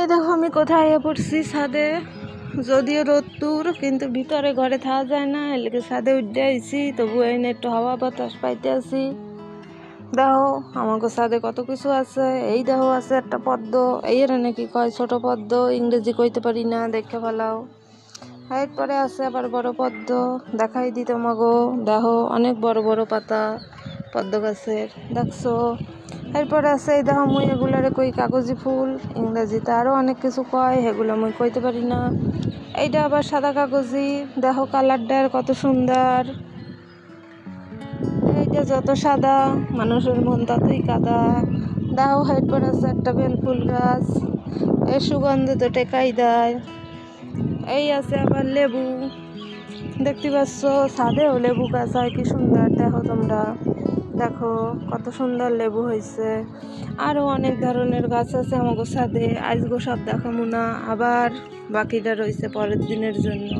এই দেখো আমি কোথায় পড়ছি, ছাদে। যদিও রোদ্দুর, কিন্তু ভিতরে ঘরে থাকা যায় না, এলাকে ছাদে উঠে আইছি। তবু এনে একটু হাওয়া বাতাস পাইতে আছি। দেখো আমাকে ছাদে কত কিছু আছে। এই দেখো আছে একটা পদ্ম, এর নাকি কয় ছোট পদ্ম, ইংরেজি কইতে পারি না, দেখে ফেলাও। এরপরে আছে আবার বড় পদ্ম, দেখাই দিই তোমাগো। দেখো অনেক বড় বড় পাতা পদ্ম গাছের, দেখছো। এরপরে আছে এই দেখো, মুই এগুলারে কই কাগজি ফুল, ইংরেজিতে আরো অনেক কিছু কয়, এগুলো মুই কইতে পারি না। এইটা আবার সাদা কাগজি, দেখো কালারটা কত সুন্দর। এইটা যত সাদা মানুষের মন ততই কাদা। দেখো এরপরে আছে একটা বেল ফুল গাছ, এর সুগন্ধ তো টেকাই দেয়। এই আছে আবার লেবু, দেখতে পাচ্ছ ছাদেও লেবু গাছ হয়, কি সুন্দর দেখো তোমরা। দেখো কত সুন্দর লেবু হয়েছে। আরো অনেক ধরনের গাছ আছে আমাকে ছাদে, আজগো সব দেখাবো না, আবার বাকিটা রয়েছে পরের দিনের জন্য।